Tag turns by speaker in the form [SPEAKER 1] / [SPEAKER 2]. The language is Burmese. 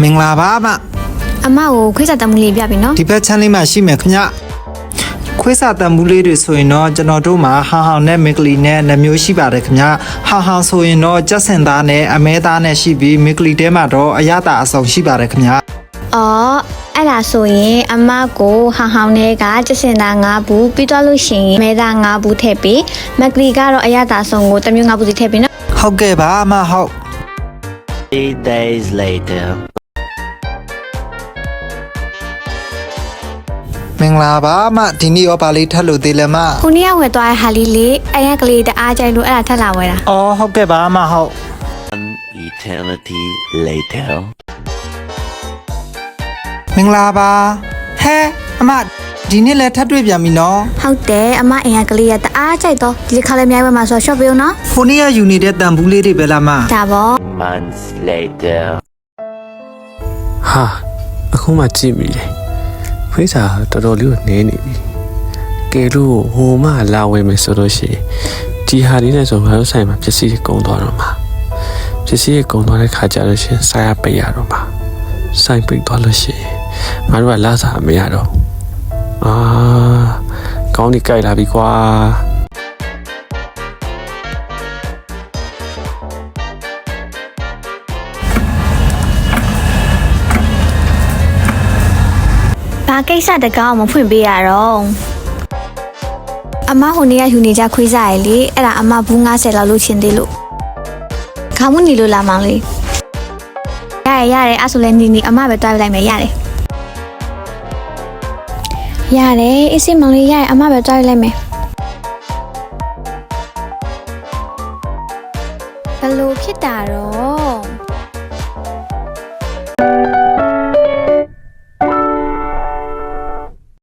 [SPEAKER 1] မင်္ဂလာပါအမ
[SPEAKER 2] အမကိုခွေးစားတမှုလေးပြပြီနော်
[SPEAKER 1] ဒီဘက်ချမ်းလေးမှာရှိမယ်ခင်ဗျခွေးစားတမှုလေးတွေဆိုရင်တော့ကျွန်တော်တို့မှာဟောင်ဟောင်နဲ့မင်္ဂလီနဲ့နှမျိုးရှိပါတယ်ခင်ဗျဟောင်ဟောင်ဆိုရင်တော့ကြက်စင်သားနဲ့အမဲသားနဲ့ရှိပြီးမင်္ဂလီတဲမှာတော့အရသာအစုံရှိပါတယ်ခင်ဗျ
[SPEAKER 2] အော်အဲ့ဒါဆိုရင်အမကိုဟောင်ဟောင်နဲ့ကကျစင်သား9ဘူးပြီးတော့လို့ရှိရင်မဲသား9ဘူးထည့်ပြီးမက်ကလီကတော့အရသာဆုံးကိုတစ်မျိုး9ဘူးစီထည့်ပြီးနော်
[SPEAKER 1] ဟုတ်ကဲ့ပါအမဟုတ်
[SPEAKER 3] 3 days later
[SPEAKER 1] မင်္ဂလာပါအမဒီနေ့ရောပါလေးထပ်လို့သေးလဲမ
[SPEAKER 2] ခုနေ့ကဝယ်သွားတဲ့ဟာလေးလေးအရက်ကလေးတအားကြိုက်လို့အဲ့ဒါထပ်လာဝယ်တာ
[SPEAKER 1] အော်ဟုတ်ကဲ့ပါအမဟုတ်
[SPEAKER 3] eternity later
[SPEAKER 1] မင်္ဂလာပါဟဲအမဒီနေ့လည်းထပ်တွေ့ပြန်ပြီနော်
[SPEAKER 2] ဟုတ်တယ်အမအရက်ကလေးကတအားကြိုက်တော့ဒီခါလေးအများကြီးဝယ်မှာဆိုရှော့ပေးဦးနော်
[SPEAKER 1] ခုနေ့ကယူနေတဲ့တန်ဘူးလေးတွေပဲလားမ
[SPEAKER 2] ဒါပေါ့
[SPEAKER 3] months later
[SPEAKER 4] ဟာအခုမှကြည့်မိတယ်ခွေးစာတော်တော်လေးကိုနည်းနေပြီကဲလို့ဟိုမှလာဝယ်မယ်ဆိုလို့ရှိရင်ဒီဟာလေးနဲ့ဆိုငါတို့ဆိုင်မှာပစ္စည်းတွေကုန်သွားတော့မှာပစ္စည်းတွေကုန်သွားတဲ့ခါကျလို့ရှိရင်ဆိုင်ရပိတ်ရတော့မှာဆိုင်ပိတ်သွားလို့ရှိရင်ငါတို့ကလာစားမရတော့အာကောင်းနေကြိုက်လာပြီကွာ
[SPEAKER 2] ဘာကိစ္စတကောင်းမဖွင့်ပေးရတော့အမဟိုနေ့ကယူနေကြခွေးစားရည်လေအဲ့ဒါအမဘူး90လောက်လို့ချင်းသေးလို့ခေါင်းမနေလို့လာမောင်လေးရတယ်အဲ့ဆိုလဲနီအမပဲတွားပြလိုက်မယ်ရတယ်အေးစိမောင်လေးရတယ်အမပဲတွားပြလိုက်မယ်ဘလို့ဖြစ်တာတော့